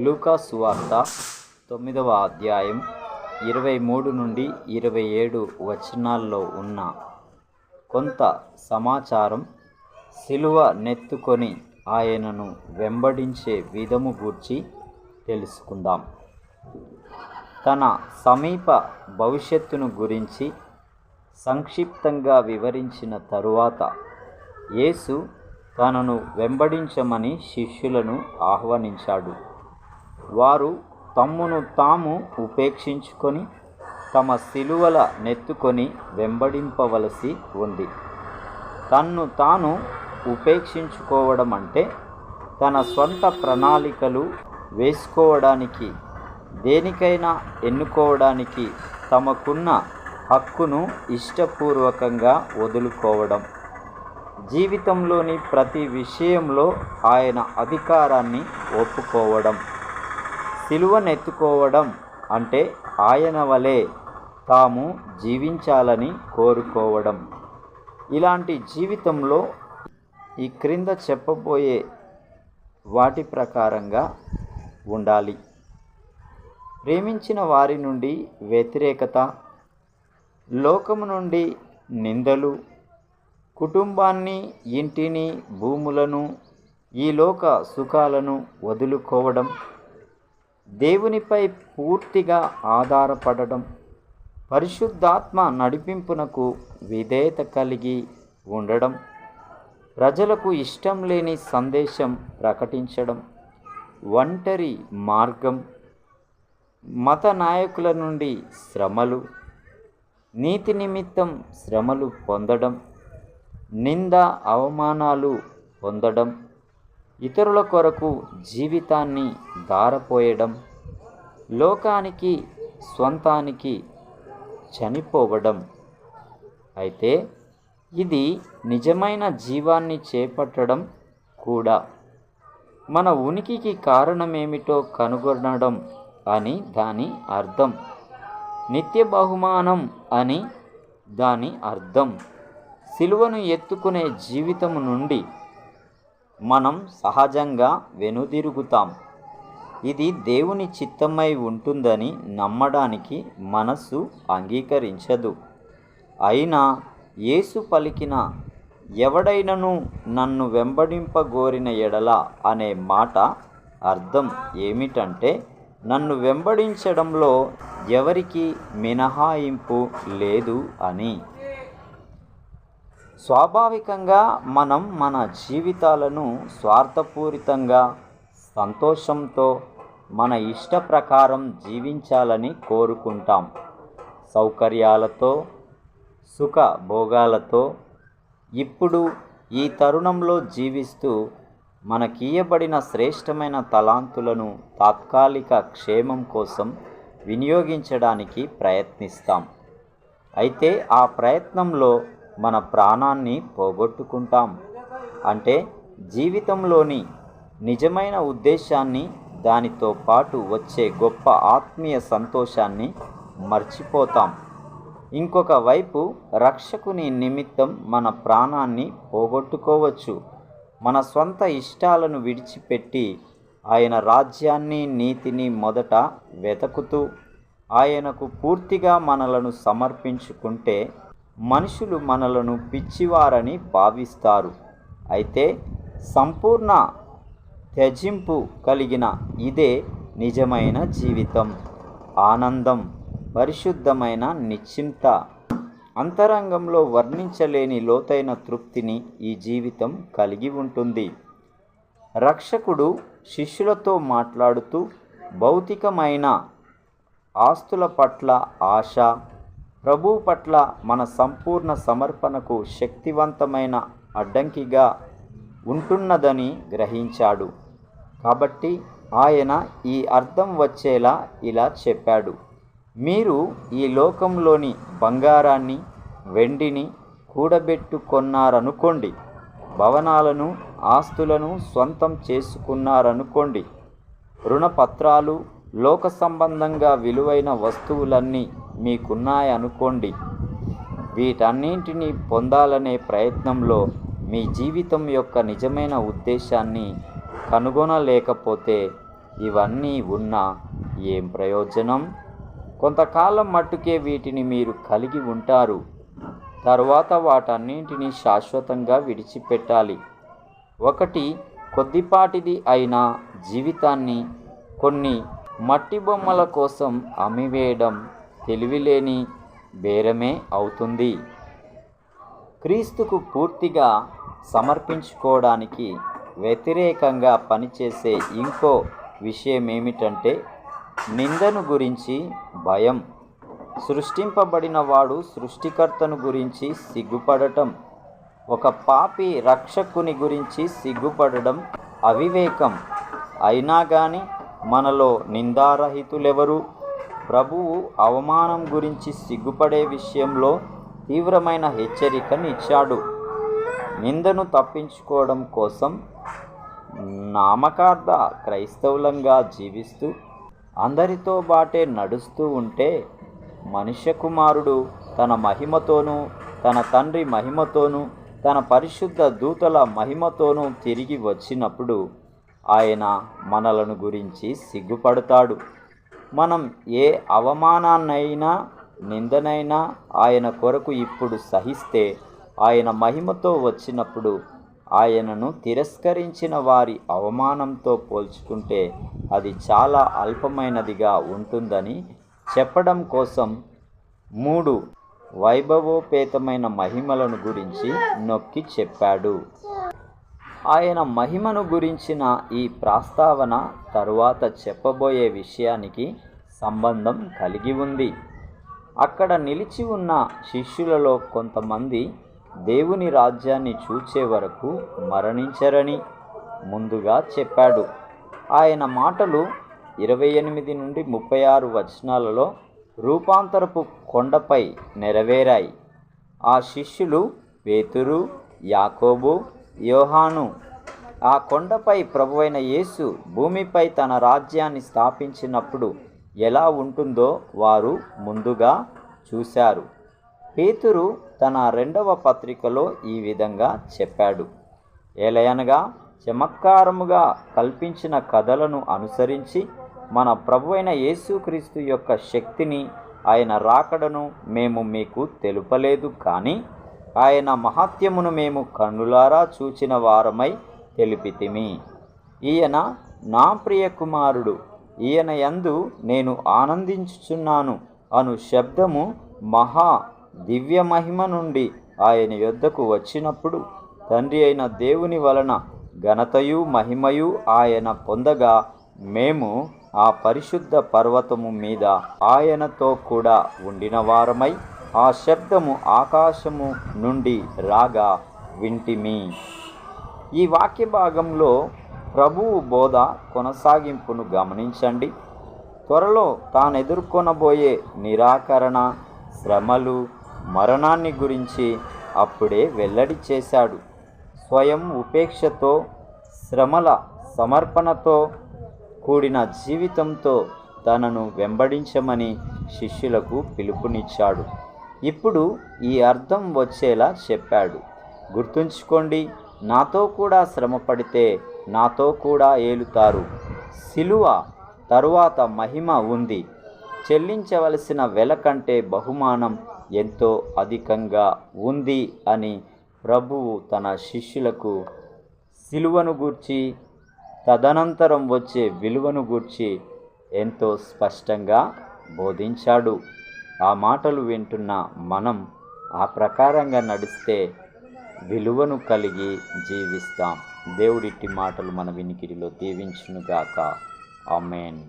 లూకా సువార్త 9వ అధ్యాయం 23 నుండి 27 వచనాల్లో ఉన్న కొంత సమాచారం సిలువ నెత్తుకొని ఆయనను వెంబడించే విధము గూర్చి తెలుసుకుందాం. తన సమీప భవిష్యత్తును గురించి సంక్షిప్తంగా వివరించిన తరువాత యేసు తనను వెంబడించమని శిష్యులను ఆహ్వానించాడు. వారు తమ్మును తాము ఉపేక్షించుకొని తమ సిలువల నెత్తుకొని వెంబడింపవలసి ఉంది. తన్ను తాను ఉపేక్షించుకోవడం అంటే తన స్వంత ప్రణాళికలు వేసుకోవడానికి, దేనికైనా ఎన్నుకోవడానికి తమకున్న హక్కును ఇష్టపూర్వకంగా వదులుకోవడం. జీవితంలోని ప్రతి విషయంలో ఆయన అధికారాన్ని ఒప్పుకోవడం. సిలువనెత్తుకోవడం అంటే ఆయన వలె తాము జీవించాలని కోరుకోవడం. ఇలాంటి జీవితంలో ఈ క్రింద చెప్పబోయే వాటి ప్రకారంగా ఉండాలి. ప్రేమించిన వారి నుండి వ్యతిరేకత, లోకము నుండి నిందలు, కుటుంబాన్ని, ఇంటిని, భూములను, ఈ లోక సుఖాలను వదులుకోవడం, దేవునిపై పూర్తిగా ఆధారపడడం, పరిశుద్ధాత్మ నడిపింపునకు విధేయత కలిగి ఉండడం, ప్రజలకు ఇష్టం లేని సందేశం ప్రకటించడం, ఒంటరి మార్గం, మత నాయకుల నుండి శ్రమలు, నీతి నిమిత్తం శ్రమలు పొందడం, నింద అవమానాలు పొందడం, ఇతరుల కొరకు జీవితాన్ని ధారపోయడం, లోకానికి స్వంతానికి చనిపోవడం. అయితే ఇది నిజమైన జీవాన్ని చేపట్టడం కూడా. మన ఉనికికి కారణమేమిటో కనుగొనడం అని దాని అర్థం. నిత్య బహుమానం అని దాని అర్థం. సిలువను ఎత్తుకునే జీవితము నుండి మనం సహజంగా వెనుదిరుగుతాం. ఇది దేవుని చిత్తమై ఉంటుందని నమ్మడానికి మనస్సు అంగీకరించదు. అయినా యేసు పలికిన ఎవడైనను నన్ను వెంబడింపగోరిన ఎడల అనే మాట అర్థం ఏమిటంటే, నన్ను వెంబడించడంలో ఎవరికి మినహాయింపు లేదు అని. స్వాభావికంగా మనం మన జీవితాలను స్వార్థపూరితంగా, సంతోషంతో, మన ఇష్ట ప్రకారం జీవించాలని కోరుకుంటాం. సౌకర్యాలతో, సుఖ భోగాలతో ఇప్పుడు ఈ తరుణంలో జీవిస్తూ మనకియ్యబడిన శ్రేష్టమైన తలాంతులను తాత్కాలిక క్షేమం కోసం వినియోగించడానికి ప్రయత్నిస్తాం. అయితే ఆ ప్రయత్నంలో మన ప్రాణాన్ని పోగొట్టుకుంటాం. అంటే జీవితంలోని నిజమైన ఉద్దేశాన్ని, దానితో పాటు వచ్చే గొప్ప ఆత్మీయ సంతోషాన్ని మర్చిపోతాం. ఇంకొక వైపు రక్షకుని నిమిత్తం మన ప్రాణాన్ని పోగొట్టుకోవచ్చు. మన స్వంత ఇష్టాలను విడిచిపెట్టి ఆయన రాజ్యాన్ని, నీతిని మొదట వెతుకుతూ ఆయనకు పూర్తిగా మనలను సమర్పించుకుంటే మనుషులు మనలను పిచ్చివారని భావిస్తారు. అయితే సంపూర్ణ త్యజింపు కలిగిన ఇదే నిజమైన జీవితం. ఆనందం, పరిశుద్ధమైన నిశ్చింత, అంతరంగంలో వర్ణించలేని లోతైన తృప్తిని ఈ జీవితం కలిగి ఉంటుంది. రక్షకుడు శిష్యులతో మాట్లాడుతూ భౌతికమైన ఆస్తుల పట్ల ఆశ, ప్రభువు పట్ల మన సంపూర్ణ సమర్పణకు శక్తివంతమైన అడ్డంకిగా ఉంటున్నదని గ్రహించాడు. కాబట్టి ఆయన ఈ అర్థం వచ్చేలా ఇలా చెప్పాడు: మీరు ఈ లోకంలోని బంగారాన్ని, వెండిని కూడబెట్టుకొన్నారనుకోండి, భవనాలను, ఆస్తులను స్వంతం చేసుకున్నారనుకోండి, రుణపత్రాలు, లోక సంబంధంగా విలువైన వస్తువులన్నీ మీకున్నాయనుకోండి. వీటన్నింటినీ పొందాలనే ప్రయత్నంలో మీ జీవితం యొక్క నిజమైన ఉద్దేశాన్ని కనుగొనలేకపోతే ఇవన్నీ ఉన్నా ఏం ప్రయోజనం? కొంతకాలం మట్టుకే వీటిని మీరు కలిగి ఉంటారు. తరువాత వాటన్నింటినీ శాశ్వతంగా విడిచిపెట్టాలి. ఒకటి కొద్దిపాటిది అయిన జీవితాన్ని కొన్ని మట్టి బొమ్మల కోసం అమ్మివేయడం తెలివిలేని బేరమే అవుతుంది. క్రీస్తుకు పూర్తిగా సమర్పించుకోవడానికి వ్యతిరేకంగా పనిచేసే ఇంకో విషయం ఏమిటంటే నిందను గురించి భయం. సృష్టింపబడిన వాడు సృష్టికర్తను గురించి సిగ్గుపడటం, ఒక పాపి రక్షకుని గురించి సిగ్గుపడడం అవివేకం. అయినా కానీ మనలో నిందారహితులెవరు? ప్రభువు అవమానం గురించి సిగ్గుపడే విషయంలో తీవ్రమైన హెచ్చరికనిచ్చాడు. నిందను తప్పించుకోవడం కోసం నామకార్థ క్రైస్తవులంగా జీవిస్తూ అందరితో బాటే నడుస్తూ ఉంటే మనుష్య కుమారుడు తన మహిమతోనూ తన తండ్రి మహిమతోనూ తన పరిశుద్ధ దూతల మహిమతోనూ తిరిగి వచ్చినప్పుడు ఆయన మనలను గురించి సిగ్గుపడతాడు. మనం ఏ అవమానాన్నైనా నిందనైనా ఆయన కొరకు ఇప్పుడు సహిస్తే ఆయన మహిమతో వచ్చినప్పుడు ఆయనను తిరస్కరించిన వారి అవమానంతో పోల్చుకుంటే అది చాలా అల్పమైనదిగా ఉంటుందని చెప్పడం కోసం 3 వైభవోపేతమైన మహిమలను గురించి నొక్కి చెప్పాడు. ఆయన మహిమను గురించిన ఈ ప్రస్తావన తరువాత చెప్పబోయే విషయానికి సంబంధం కలిగి ఉంది. అక్కడ నిలిచి ఉన్న శిష్యులలో కొంతమంది దేవుని రాజ్యాన్ని చూచే వరకు మరణించరని ముందుగా చెప్పాడు. ఆయన మాటలు 28 నుండి 36 వచనాలలో రూపాంతరపు కొండపై నెరవేరాయి. ఆ శిష్యులు పేతురు, యాకోబు, యోహాను. ఆ కొండపై ప్రభువైన యేసు భూమిపై తన రాజ్యాన్ని స్థాపించినప్పుడు ఎలా ఉంటుందో వారు ముందుగా చూశారు. పేతురు తన 2వ పత్రికలో ఈ విధంగా చెప్పాడు: ఏలయనగా చమత్కారముగా కల్పించిన కథలను అనుసరించి మన ప్రభువైన యేసుక్రీస్తు యొక్క శక్తిని, ఆయన రాకడను మేము మీకు తెలుపలేదు, కానీ ఆయన మహాత్యమును మేము కన్నులారా చూచిన వారమై తెలిపితిమి. ఈయన నా ప్రియ కుమారుడు, ఈయన యందు నేను ఆనందించుచున్నాను అను శబ్దము మహా దివ్య మహిమ నుండి ఆయన యొద్దకు వచ్చినప్పుడు తండ్రి అయిన దేవుని వలన ఘనతయు మహిమయు ఆయన పొందగా మేము ఆ పరిశుద్ధ పర్వతము మీద ఆయనతో కూడా ఉండిన వారమై ఆ శబ్దము ఆకాశము నుండి రాగా వింటిమి. ఈ వాక్య భాగంలో ప్రభువు బోధ కొనసాగింపును గమనించండి. త్వరలో తాను ఎదుర్కొనబోయే నిరాకరణ, శ్రమలు, మరణాన్ని గురించి అప్పుడే వెల్లడి చేశాడు. స్వయం ఉపేక్షతో, శ్రమల సమర్పణతో కూడిన జీవితంతో తనను వెంబడించమని శిష్యులకు పిలుపునిచ్చాడు. ఇప్పుడు ఈ అర్థం వచ్చేలా చెప్పాడు: గుర్తుంచుకోండి, నాతో కూడా శ్రమపడితే నాతో కూడా ఏలుతారు. సిలువ తరువాత మహిమ ఉంది. చెల్లించవలసిన వెల కంటే బహుమానం ఎంతో అధికంగా ఉంది అని ప్రభువు తన శిష్యులకు సిలువను గూర్చి, తదనంతరం వచ్చే విలువను గూర్చి ఎంతో స్పష్టంగా బోధించాడు. ఆ మాటలు వింటున్న మనం ఆ ప్రకారంగా నడిస్తే విలువను కలిగి జీవిస్తాం. దేవుడిట్టి మాటలు మన వినికిడిలో దీవించునుగాక. ఆమేన్.